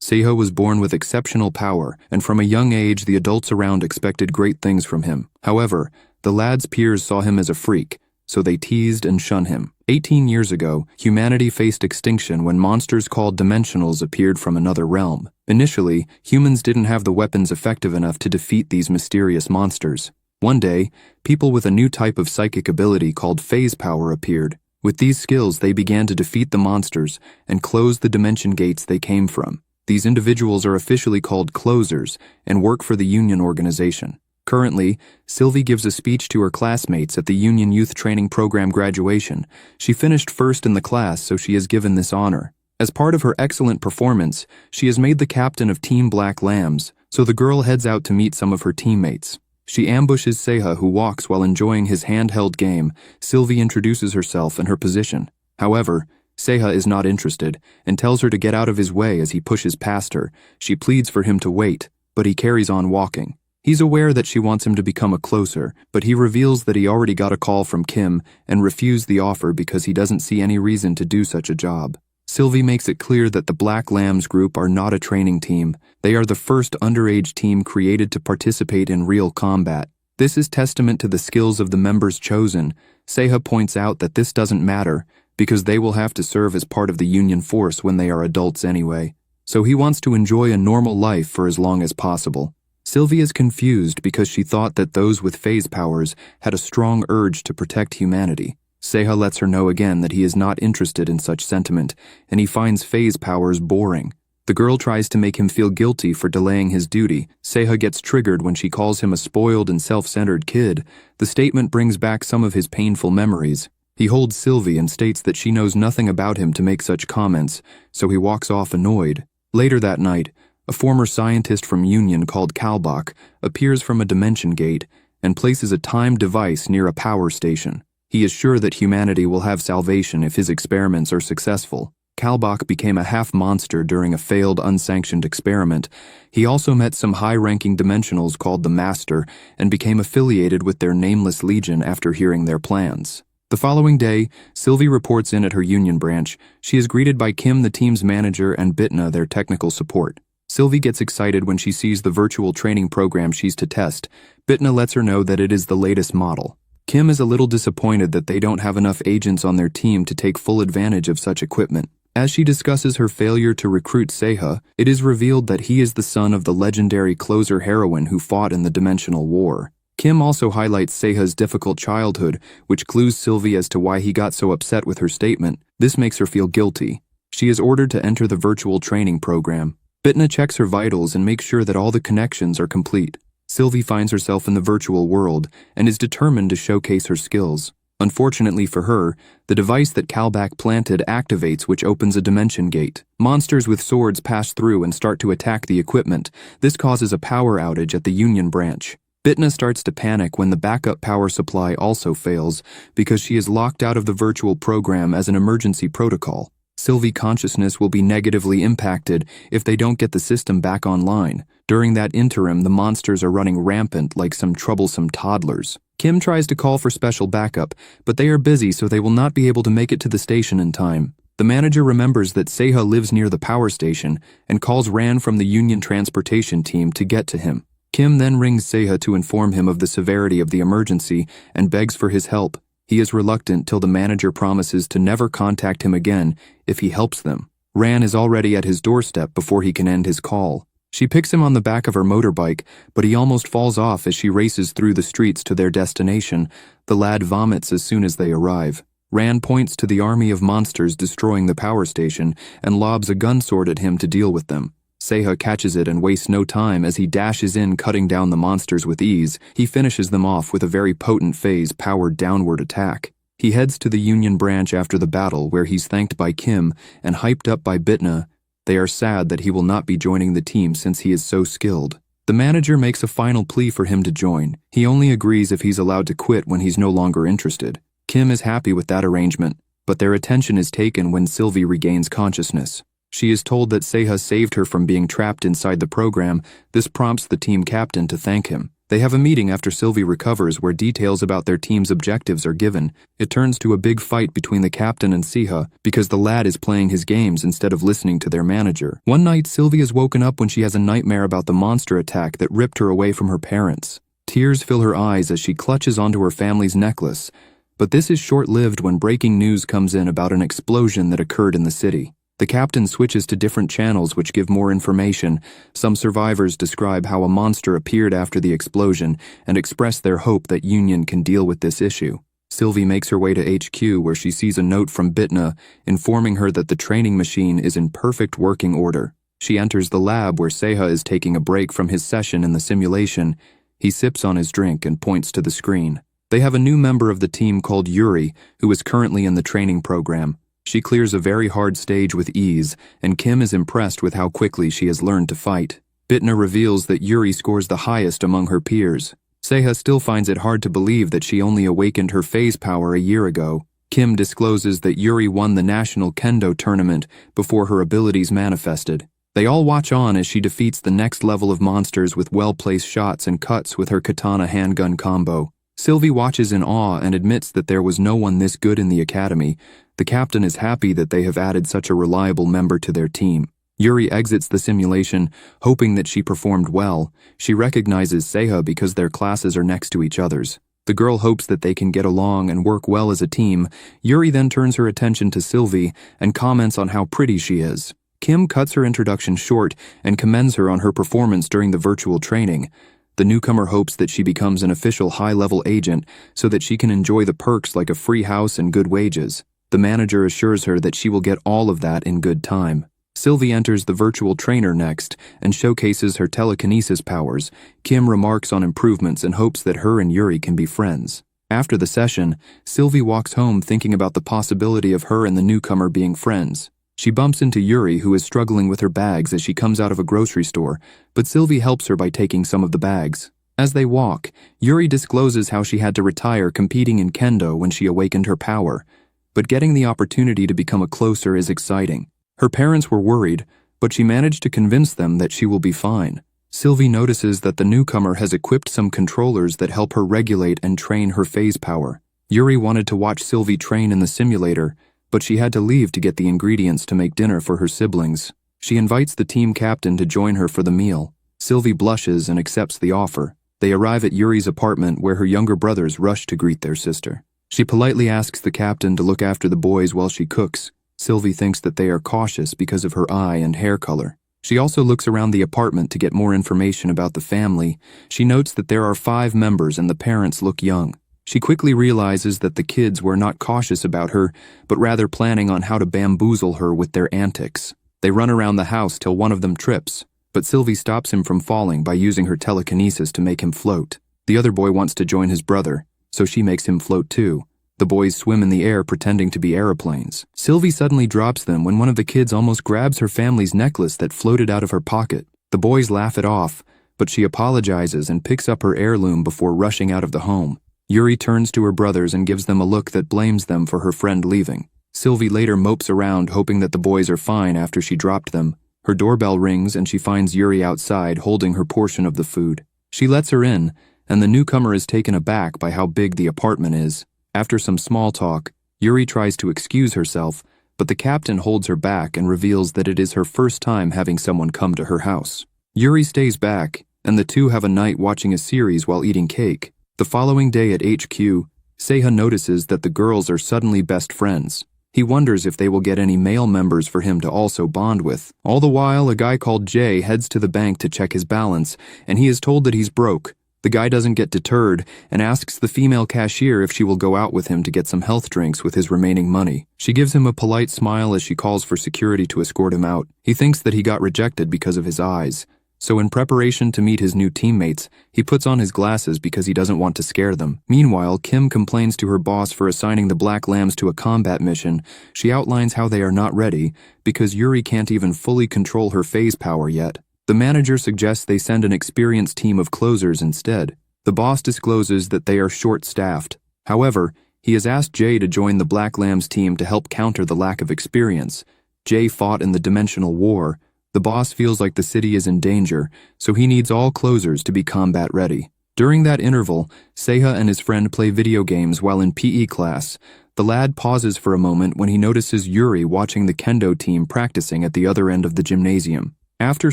Seha was born with exceptional power, and from a young age the adults around expected great things from him. However, the lad's peers saw him as a freak, so they teased and shunned him. 18 years ago, humanity faced extinction when monsters called Dimensionals appeared from another realm. Initially, humans didn't have the weapons effective enough to defeat these mysterious monsters. One day, people with a new type of psychic ability called phase power appeared. With these skills, they began to defeat the monsters and close the dimension gates they came from. These individuals are officially called closers and work for the Union organization. Currently, Sylvie gives a speech to her classmates at the Union Youth Training Program graduation. She finished first in the class, so she is given this honor. As part of her excellent performance, she is made the captain of Team Black Lambs, so the girl heads out to meet some of her teammates. She ambushes Seha, who walks while enjoying his handheld game. Sylvie introduces herself and her position. However, Seha is not interested and tells her to get out of his way as he pushes past her. She pleads for him to wait, but he carries on walking. He's aware that she wants him to become a closer, but he reveals that he already got a call from Kim and refused the offer because he doesn't see any reason to do such a job. Sylvie makes it clear that the Black Lambs group are not a training team. They are the first underage team created to participate in real combat. This is testament to the skills of the members chosen. Seha points out that this doesn't matter, because they will have to serve as part of the Union force when they are adults anyway. So he wants to enjoy a normal life for as long as possible. Sylvie is confused because she thought that those with phase powers had a strong urge to protect humanity. Seha lets her know again that he is not interested in such sentiment, and he finds phase powers boring. The girl tries to make him feel guilty for delaying his duty. Seha gets triggered when she calls him a spoiled and self-centered kid. The statement brings back some of his painful memories. He holds Sylvie and states that she knows nothing about him to make such comments, so he walks off annoyed. Later that night, a former scientist from Union called Kalbach appears from a dimension gate and places a timed device near a power station. He is sure that humanity will have salvation if his experiments are successful. Kalbach became a half-monster during a failed unsanctioned experiment. He also met some high-ranking Dimensionals called the Master and became affiliated with their nameless legion after hearing their plans. The following day, Sylvie reports in at her Union branch. She is greeted by Kim, the team's manager, and Bitna, their technical support. Sylvie gets excited when she sees the virtual training program she's to test. Bitna lets her know that it is the latest model. Kim is a little disappointed that they don't have enough agents on their team to take full advantage of such equipment. As she discusses her failure to recruit Seha, it is revealed that he is the son of the legendary closer heroine who fought in the Dimensional War. Kim also highlights Seha's difficult childhood, which clues Sylvie as to why he got so upset with her statement. This makes her feel guilty. She is ordered to enter the virtual training program. Bitna checks her vitals and makes sure that all the connections are complete. Sylvie finds herself in the virtual world and is determined to showcase her skills. Unfortunately for her, the device that Kalbach planted activates, which opens a dimension gate. Monsters with swords pass through and start to attack the equipment. This causes a power outage at the Union branch. Bitna starts to panic when the backup power supply also fails because she is locked out of the virtual program as an emergency protocol. Sylvie's consciousness will be negatively impacted if they don't get the system back online. During that interim, the monsters are running rampant like some troublesome toddlers. Kim tries to call for special backup, but they are busy, so they will not be able to make it to the station in time. The manager remembers that Seha lives near the power station and calls Ran from the Union transportation team to get to him. Kim then rings Seha to inform him of the severity of the emergency and begs for his help. He is reluctant till the manager promises to never contact him again if he helps them. Ran is already at his doorstep before he can end his call. She picks him on the back of her motorbike, but he almost falls off as she races through the streets to their destination. The lad vomits as soon as they arrive. Ran points to the army of monsters destroying the power station and lobs a gun sword at him to deal with them. Seha catches it and wastes no time as he dashes in, cutting down the monsters with ease. He finishes them off with a very potent phase-powered downward attack. He heads to the Union branch after the battle, where he's thanked by Kim and hyped up by Bitna. They are sad that he will not be joining the team since he is so skilled. The manager makes a final plea for him to join. He only agrees if he's allowed to quit when he's no longer interested. Kim is happy with that arrangement, but their attention is taken when Sylvie regains consciousness. She is told that Seha saved her from being trapped inside the program. This prompts the team captain to thank him. They have a meeting after Sylvie recovers where details about their team's objectives are given. It turns to a big fight between the captain and Seha because the lad is playing his games instead of listening to their manager. One night, Sylvie is woken up when she has a nightmare about the monster attack that ripped her away from her parents. Tears fill her eyes as she clutches onto her family's necklace. But this is short-lived when breaking news comes in about an explosion that occurred in the city. The captain switches to different channels which give more information. Some survivors describe how a monster appeared after the explosion and express their hope that Union can deal with this issue. Sylvie makes her way to HQ where she sees a note from Bitna informing her that the training machine is in perfect working order. She enters the lab where Seha is taking a break from his session in the simulation. He sips on his drink and points to the screen. They have a new member of the team called Yuri, who is currently in the training program. She clears a very hard stage with ease, and Kim is impressed with how quickly she has learned to fight. Bitna reveals that Yuri scores the highest among her peers. Seha still finds it hard to believe that she only awakened her phase power a year ago. Kim discloses that Yuri won the national kendo tournament before her abilities manifested. They all watch on as she defeats the next level of monsters with well-placed shots and cuts with her katana handgun combo. Sylvie watches in awe and admits that there was no one this good in the academy. The captain is happy that they have added such a reliable member to their team. Yuri exits the simulation, hoping that she performed well. She recognizes Seha because their classes are next to each other's. The girl hopes that they can get along and work well as a team. Yuri then turns her attention to Sylvie and comments on how pretty she is. Kim cuts her introduction short and commends her on her performance during the virtual training. The newcomer hopes that she becomes an official high-level agent so that she can enjoy the perks like a free house and good wages. The manager assures her that she will get all of that in good time. Sylvie enters the virtual trainer next and showcases her telekinesis powers. Kim remarks on improvements and hopes that her and Yuri can be friends. After the session, Sylvie walks home thinking about the possibility of her and the newcomer being friends. She bumps into Yuri, who is struggling with her bags as she comes out of a grocery store, but Sylvie helps her by taking some of the bags. As they walk, Yuri discloses how she had to retire competing in kendo when she awakened her power. But getting the opportunity to become a closer is exciting. Her parents were worried, but she managed to convince them that she will be fine. Sylvie notices that the newcomer has equipped some controllers that help her regulate and train her phase power. Yuri wanted to watch Sylvie train in the simulator, but she had to leave to get the ingredients to make dinner for her siblings. She invites the team captain to join her for the meal. Sylvie blushes and accepts the offer. They arrive at Yuri's apartment where her younger brothers rush to greet their sister. She politely asks the captain to look after the boys while she cooks. Sylvie thinks that they are cautious because of her eye and hair color. She also looks around the apartment to get more information about the family. She notes that there are 5 members and the parents look young. She quickly realizes that the kids were not cautious about her, but rather planning on how to bamboozle her with their antics. They run around the house till one of them trips, but Sylvie stops him from falling by using her telekinesis to make him float. The other boy wants to join his brother, so she makes him float too. The boys swim in the air pretending to be aeroplanes. Sylvie suddenly drops them when one of the kids almost grabs her family's necklace that floated out of her pocket. The boys laugh it off, but she apologizes and picks up her heirloom before rushing out of the home. Yuri turns to her brothers and gives them a look that blames them for her friend leaving. Sylvie later mopes around hoping that the boys are fine after she dropped them. Her doorbell rings and she finds Yuri outside holding her portion of the food. She lets her in, and the newcomer is taken aback by how big the apartment is. After some small talk, Yuri tries to excuse herself, but the captain holds her back and reveals that it is her first time having someone come to her house. Yuri stays back, and the two have a night watching a series while eating cake. The following day at HQ, Seha notices that the girls are suddenly best friends. He wonders if they will get any male members for him to also bond with. All the while, a guy called Jay heads to the bank to check his balance, and he is told that he's broke. The guy doesn't get deterred and asks the female cashier if she will go out with him to get some health drinks with his remaining money. She gives him a polite smile as she calls for security to escort him out. He thinks that he got rejected because of his eyes. So in preparation to meet his new teammates, he puts on his glasses because he doesn't want to scare them. Meanwhile, Kim complains to her boss for assigning the Black Lambs to a combat mission. She outlines how they are not ready because Yuri can't even fully control her phase power yet. The manager suggests they send an experienced team of closers instead. The boss discloses that they are short-staffed. However, he has asked Jay to join the Black Lambs team to help counter the lack of experience. Jay fought in the Dimensional War. The boss feels like the city is in danger, so he needs all closers to be combat ready. During that interval, Seha and his friend play video games while in PE class. The lad pauses for a moment when he notices Yuri watching the kendo team practicing at the other end of the gymnasium. After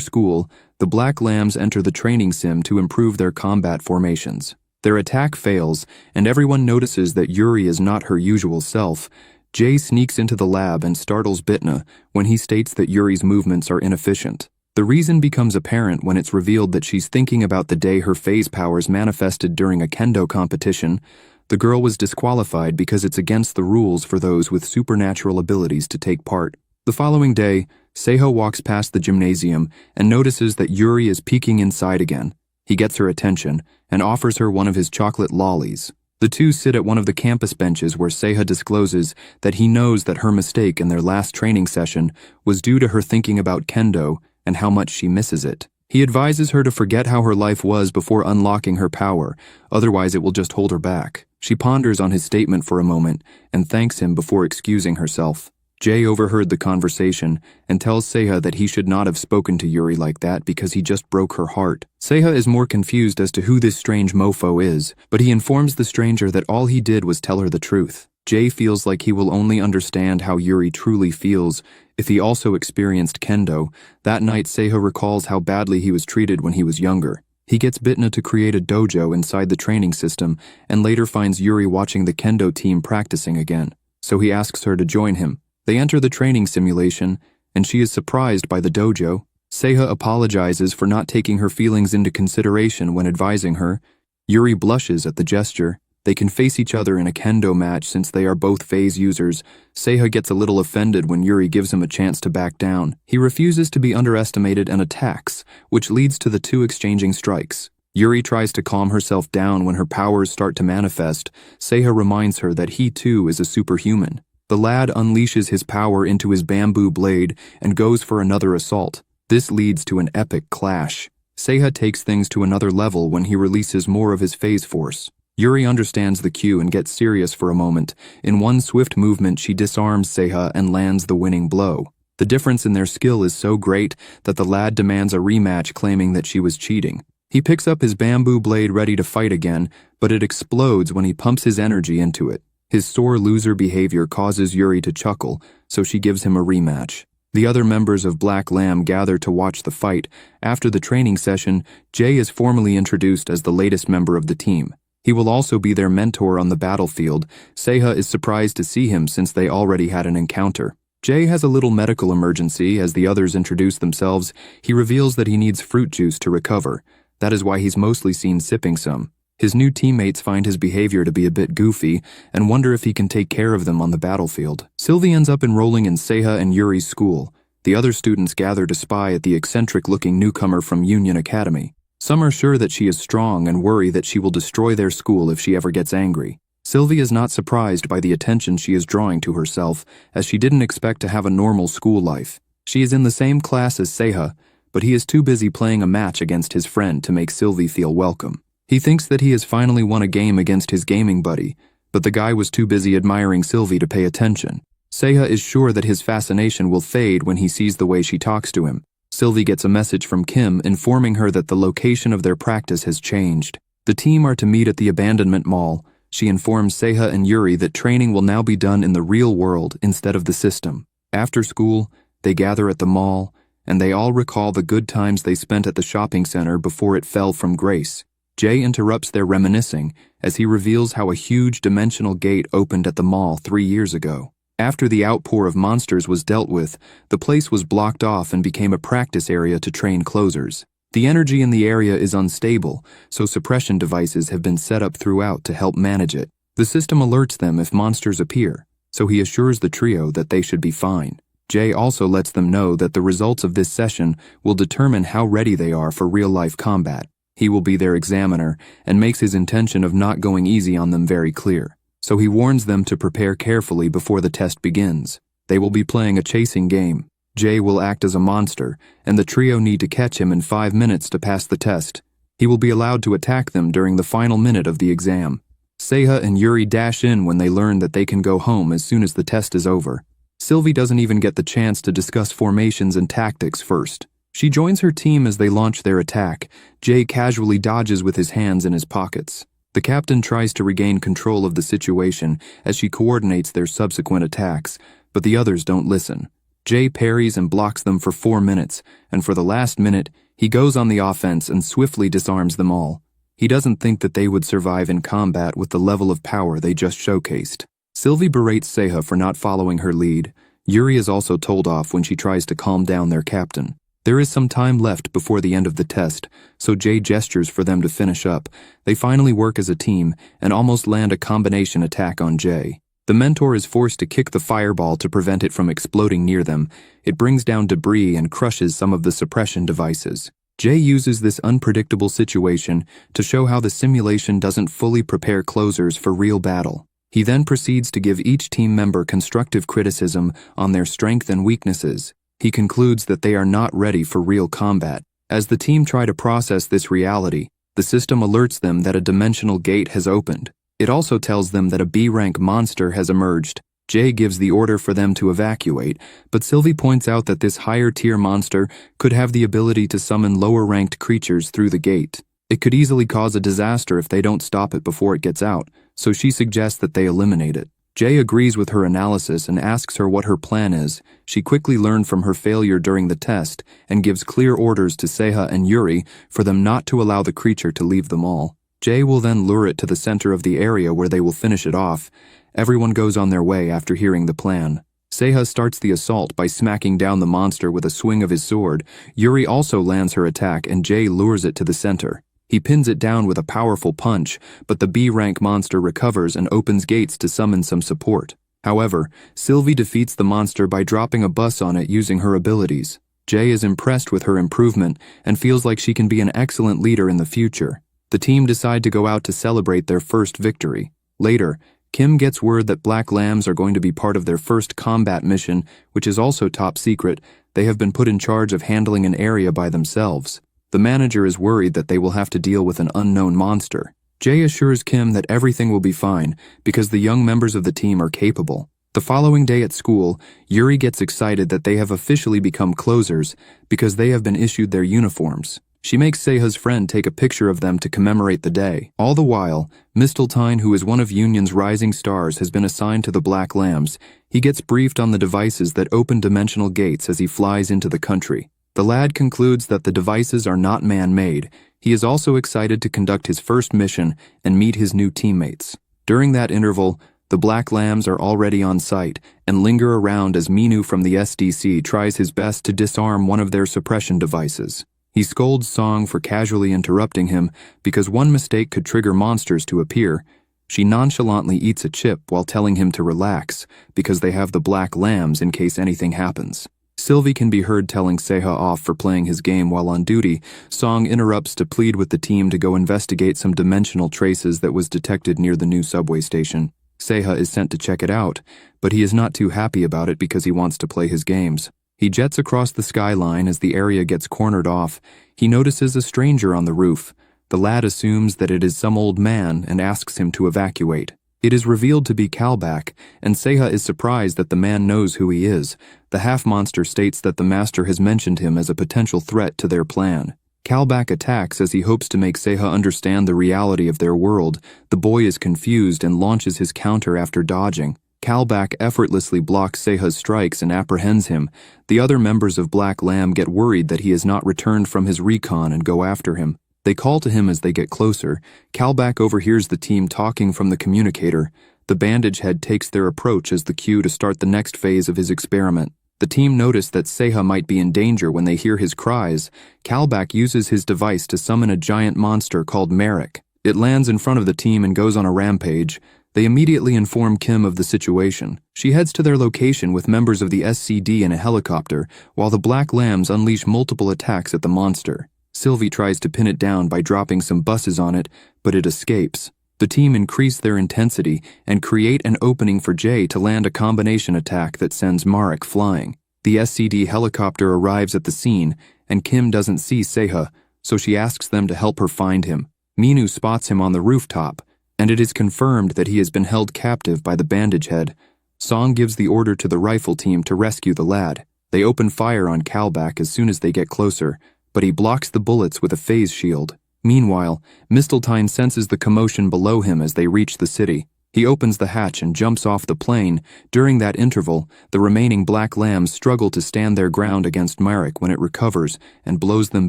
school, the Black Lambs enter the training sim to improve their combat formations. Their attack fails, and everyone notices that Yuri is not her usual self. Jay sneaks into the lab and startles Bitna when he states that Yuri's movements are inefficient. The reason becomes apparent when it's revealed that she's thinking about the day her phase powers manifested during a kendo competition. The girl was disqualified because it's against the rules for those with supernatural abilities to take part. The following day, Seha walks past the gymnasium and notices that Yuri is peeking inside again. He gets her attention and offers her one of his chocolate lollies. The two sit at one of the campus benches where Seha discloses that he knows that her mistake in their last training session was due to her thinking about kendo and how much she misses it. He advises her to forget how her life was before unlocking her power, otherwise it will just hold her back. She ponders on his statement for a moment and thanks him before excusing herself. Jay overheard the conversation and tells Seha that he should not have spoken to Yuri like that because he just broke her heart. Seha is more confused as to who this strange mofo is, but he informs the stranger that all he did was tell her the truth. Jay feels like he will only understand how Yuri truly feels if he also experienced kendo. That night, Seha recalls how badly he was treated when he was younger. He gets Bitna to create a dojo inside the training system and later finds Yuri watching the kendo team practicing again, so he asks her to join him. They enter the training simulation, and she is surprised by the dojo. Seha apologizes for not taking her feelings into consideration when advising her. Yuri blushes at the gesture. They can face each other in a kendo match since they are both phase users. Seha gets a little offended when Yuri gives him a chance to back down. He refuses to be underestimated and attacks, which leads to the two exchanging strikes. Yuri tries to calm herself down when her powers start to manifest. Seha reminds her that he too is a superhuman. The lad unleashes his power into his bamboo blade and goes for another assault. This leads to an epic clash. Seha takes things to another level when he releases more of his phase force. Yuri understands the cue and gets serious for a moment. In one swift movement, she disarms Seha and lands the winning blow. The difference in their skill is so great that the lad demands a rematch, claiming that she was cheating. He picks up his bamboo blade ready to fight again, but it explodes when he pumps his energy into it. His sore loser behavior causes Yuri to chuckle, so she gives him a rematch. The other members of Black Lamb gather to watch the fight. After the training session, Jay is formally introduced as the latest member of the team. He will also be their mentor on the battlefield. Seha is surprised to see him since they already had an encounter. Jay has a little medical emergency. As the others introduce themselves, he reveals that he needs fruit juice to recover. That is why he's mostly seen sipping some. His new teammates find his behavior to be a bit goofy and wonder if he can take care of them on the battlefield. Sylvie ends up enrolling in Seha and Yuri's school. The other students gather to spy at the eccentric-looking newcomer from Union Academy. Some are sure that she is strong and worry that she will destroy their school if she ever gets angry. Sylvie is not surprised by the attention she is drawing to herself, as she didn't expect to have a normal school life. She is in the same class as Seha, but he is too busy playing a match against his friend to make Sylvie feel welcome. He thinks that he has finally won a game against his gaming buddy, but the guy was too busy admiring Sylvie to pay attention. Seha is sure that his fascination will fade when he sees the way she talks to him. Sylvie gets a message from Kim informing her that the location of their practice has changed. The team are to meet at the abandonment mall. She informs Seha and Yuri that training will now be done in the real world instead of the system. After school, they gather at the mall, and they all recall the good times they spent at the shopping center before it fell from grace. Jay interrupts their reminiscing as he reveals how a huge dimensional gate opened at the mall 3 years ago. After the outpour of monsters was dealt with, the place was blocked off and became a practice area to train closers. The energy in the area is unstable, so suppression devices have been set up throughout to help manage it. The system alerts them if monsters appear, so he assures the trio that they should be fine. Jay also lets them know that the results of this session will determine how ready they are for real-life combat. He will be their examiner and makes his intention of not going easy on them very clear, so he warns them to prepare carefully before the test begins. They will be playing a chasing game. Jay will act as a monster, and the trio need to catch him in 5 minutes to pass the test. He will be allowed to attack them during the final minute of the exam. Seha and Yuri dash in when they learn that they can go home as soon as the test is over. Sylvie doesn't even get the chance to discuss formations and tactics first. She joins her team as they launch their attack. Jay casually dodges with his hands in his pockets. The captain tries to regain control of the situation as she coordinates their subsequent attacks, but the others don't listen. Jay parries and blocks them for 4 minutes, and for the last minute, he goes on the offense and swiftly disarms them all. He doesn't think that they would survive in combat with the level of power they just showcased. Sylvie berates Seiha for not following her lead. Yuri is also told off when she tries to calm down their captain. There is some time left before the end of the test, so Jay gestures for them to finish up. They finally work as a team and almost land a combination attack on Jay. The mentor is forced to kick the fireball to prevent it from exploding near them. It brings down debris and crushes some of the suppression devices. Jay uses this unpredictable situation to show how the simulation doesn't fully prepare closers for real battle. He then proceeds to give each team member constructive criticism on their strengths and weaknesses. He concludes that they are not ready for real combat. As the team try to process this reality, the system alerts them that a dimensional gate has opened. It also tells them that a B-rank monster has emerged. Jay gives the order for them to evacuate, but Sylvie points out that this higher-tier monster could have the ability to summon lower-ranked creatures through the gate. It could easily cause a disaster if they don't stop it before it gets out, so she suggests that they eliminate it. Jay agrees with her analysis and asks her what her plan is. She quickly learned from her failure during the test and gives clear orders to Seiha and Yuri for them not to allow the creature to leave them all. Jay will then lure it to the center of the area where they will finish it off. Everyone goes on their way after hearing the plan. Seiha starts the assault by smacking down the monster with a swing of his sword. Yuri also lands her attack and Jay lures it to the center. He pins it down with a powerful punch, but the B-rank monster recovers and opens gates to summon some support. However, Sylvie defeats the monster by dropping a bus on it using her abilities. Jay is impressed with her improvement and feels like she can be an excellent leader in the future. The team decide to go out to celebrate their first victory. Later, Kim gets word that Black Lambs are going to be part of their first combat mission, which is also top secret. They have been put in charge of handling an area by themselves. The manager is worried that they will have to deal with an unknown monster. Jay assures Kim that everything will be fine because the young members of the team are capable. The following day at school, Yuri gets excited that they have officially become closers because they have been issued their uniforms. She makes Seiha's friend take a picture of them to commemorate the day. All the while, Misteltein, who is one of Union's rising stars, has been assigned to the Black Lambs. He gets briefed on the devices that open dimensional gates as he flies into the country. The lad concludes that the devices are not man-made. He is also excited to conduct his first mission and meet his new teammates. During that interval, the Black Lambs are already on site and linger around as Minu from the SDC tries his best to disarm one of their suppression devices. He scolds Song for casually interrupting him because one mistake could trigger monsters to appear. She nonchalantly eats a chip while telling him to relax because they have the Black Lambs in case anything happens. Sylvie can be heard telling Seiha off for playing his game while on duty. Song interrupts to plead with the team to go investigate some dimensional traces that was detected near the new subway station. Seiha is sent to check it out, but he is not too happy about it because he wants to play his games. He jets across the skyline as the area gets cornered off. He notices a stranger on the roof. The lad assumes that it is some old man and asks him to evacuate. It is revealed to be Kalbak, and Seiha is surprised that the man knows who he is. The half-monster states that the master has mentioned him as a potential threat to their plan. Kalbak attacks as he hopes to make Seiha understand the reality of their world. The boy is confused and launches his counter after dodging. Kalbak effortlessly blocks Seiha's strikes and apprehends him. The other members of Black Lamb get worried that he has not returned from his recon and go after him. They call to him as they get closer. Kalbak overhears the team talking from the communicator. The bandage head takes their approach as the cue to start the next phase of his experiment. The team notice that Seiha might be in danger when they hear his cries. Kalbak uses his device to summon a giant monster called Merrick. It lands in front of the team and goes on a rampage. They immediately inform Kim of the situation. She heads to their location with members of the SCD in a helicopter, while the Black Lambs unleash multiple attacks at the monster. Sylvie tries to pin it down by dropping some buses on it, but it escapes. The team increase their intensity and create an opening for Jay to land a combination attack that sends Marek flying. The SCD helicopter arrives at the scene, and Kim doesn't see Seiha, so she asks them to help her find him. Minu spots him on the rooftop, and it is confirmed that he has been held captive by the bandage head. Song gives the order to the rifle team to rescue the lad. They open fire on Kalbak as soon as they get closer, but he blocks the bullets with a phase shield. Meanwhile, Misteltein senses the commotion below him as they reach the city. He opens the hatch and jumps off the plane. During that interval, the remaining black lambs struggle to stand their ground against Marek when it recovers and blows them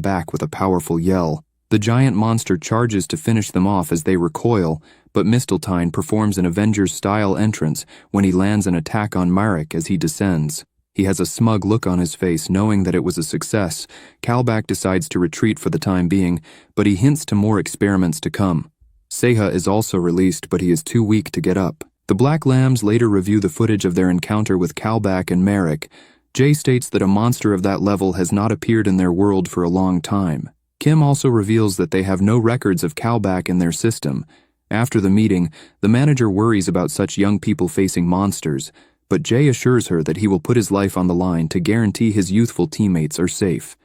back with a powerful yell. The giant monster charges to finish them off as they recoil, but Misteltein performs an Avengers-style entrance when he lands an attack on Marek as he descends. He has a smug look on his face, knowing that it was a success. Kalbak decides to retreat for the time being, but he hints to more experiments to come. Seha is also released, but he is too weak to get up. The Black Lambs later review the footage of their encounter with Kalbak and Marek. Jay states that a monster of that level has not appeared in their world for a long time. Kim also reveals that they have no records of Kalbak in their system. After the meeting, the manager worries about such young people facing monsters, but Jay assures her that he will put his life on the line to guarantee his youthful teammates are safe.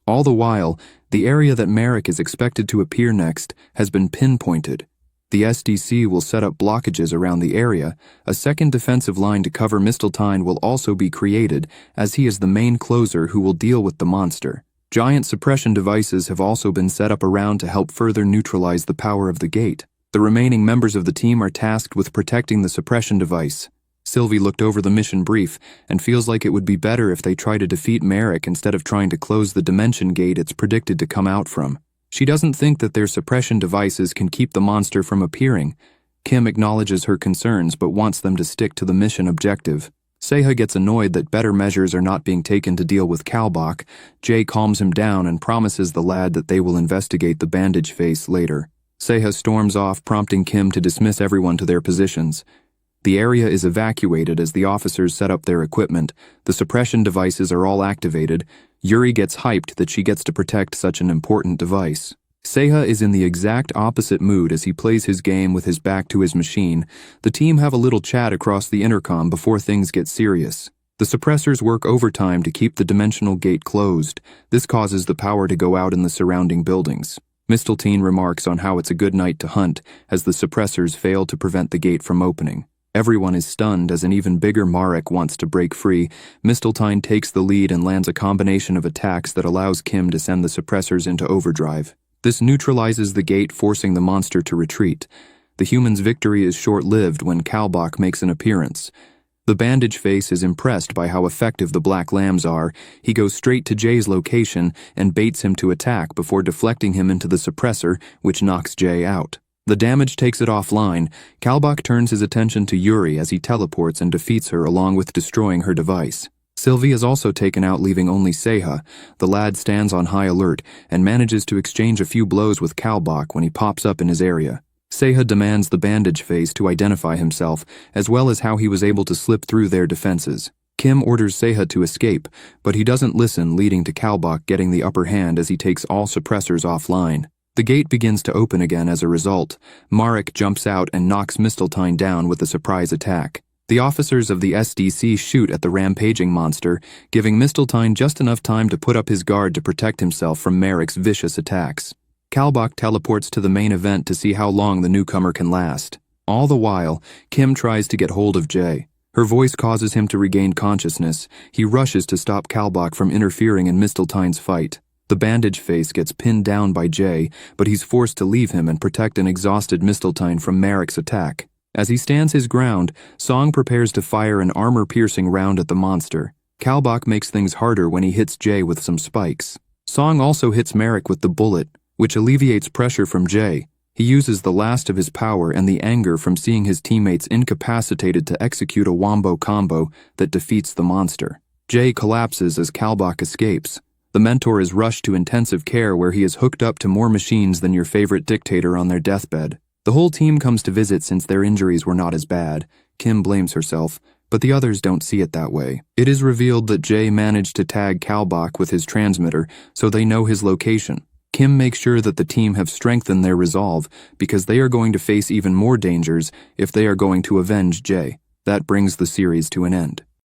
All the while, the area that Marek is expected to appear next has been pinpointed. The SDC will set up blockages around the area. A second defensive line to cover Misteltein will also be created, as he is the main closer who will deal with the monster. Giant suppression devices have also been set up around to help further neutralize the power of the gate. The remaining members of the team are tasked with protecting the suppression device. Sylvie looked over the mission brief and feels like it would be better if they try to defeat Marek instead of trying to close the dimension gate it's predicted to come out from. She doesn't think that their suppression devices can keep the monster from appearing. Kim acknowledges her concerns but wants them to stick to the mission objective. Seha gets annoyed that better measures are not being taken to deal with Kalbak. Jay calms him down and promises the lad that they will investigate the bandage face later. Seha storms off, prompting Kim to dismiss everyone to their positions. The area is evacuated as the officers set up their equipment. The suppression devices are all activated. Yuri gets hyped that she gets to protect such an important device. Seha is in the exact opposite mood as he plays his game with his back to his machine. The team have a little chat across the intercom before things get serious. The suppressors work overtime to keep the dimensional gate closed. This causes the power to go out in the surrounding buildings. Misteltein remarks on how it's a good night to hunt as the suppressors fail to prevent the gate from opening. Everyone is stunned as an even bigger Marek wants to break free. Misteltein takes the lead and lands a combination of attacks that allows Kim to send the suppressors into overdrive. This neutralizes the gate, forcing the monster to retreat. The human's victory is short-lived when Kalbak makes an appearance. The bandage face is impressed by how effective the Black Lambs are. He goes straight to Jay's location and baits him to attack before deflecting him into the suppressor, which knocks Jay out. The damage takes it offline. Kalbak turns his attention to Yuri as he teleports and defeats her along with destroying her device. Sylvie is also taken out, leaving only Seha. The lad stands on high alert and manages to exchange a few blows with Kalbak when he pops up in his area. Seha demands the bandage face to identify himself, as well as how he was able to slip through their defenses. Kim orders Seha to escape, but he doesn't listen, leading to Kalbak getting the upper hand as he takes all suppressors offline. The gate begins to open again as a result. Marek jumps out and knocks Misteltein down with a surprise attack. The officers of the SDC shoot at the rampaging monster, giving Misteltein just enough time to put up his guard to protect himself from Marek's vicious attacks. Kalbak teleports to the main event to see how long the newcomer can last. All the while, Kim tries to get hold of Jay. Her voice causes him to regain consciousness. He rushes to stop Kalbak from interfering in Misteltein's fight. The bandage face gets pinned down by Jay, but he's forced to leave him and protect an exhausted Misteltein from Marek's attack. As he stands his ground, Song prepares to fire an armor-piercing round at the monster. Kalbak makes things harder when he hits Jay with some spikes. Song also hits Marek with the bullet, which alleviates pressure from Jay. He uses the last of his power and the anger from seeing his teammates incapacitated to execute a wombo combo that defeats the monster. Jay collapses as Kalbak escapes. The mentor is rushed to intensive care where he is hooked up to more machines than your favorite dictator on their deathbed. The whole team comes to visit since their injuries were not as bad. Kim blames herself, but the others don't see it that way. It is revealed that Jay managed to tag Kalbak with his transmitter, so they know his location. Kim makes sure that the team have strengthened their resolve because they are going to face even more dangers if they are going to avenge Jay. That brings the series to an end.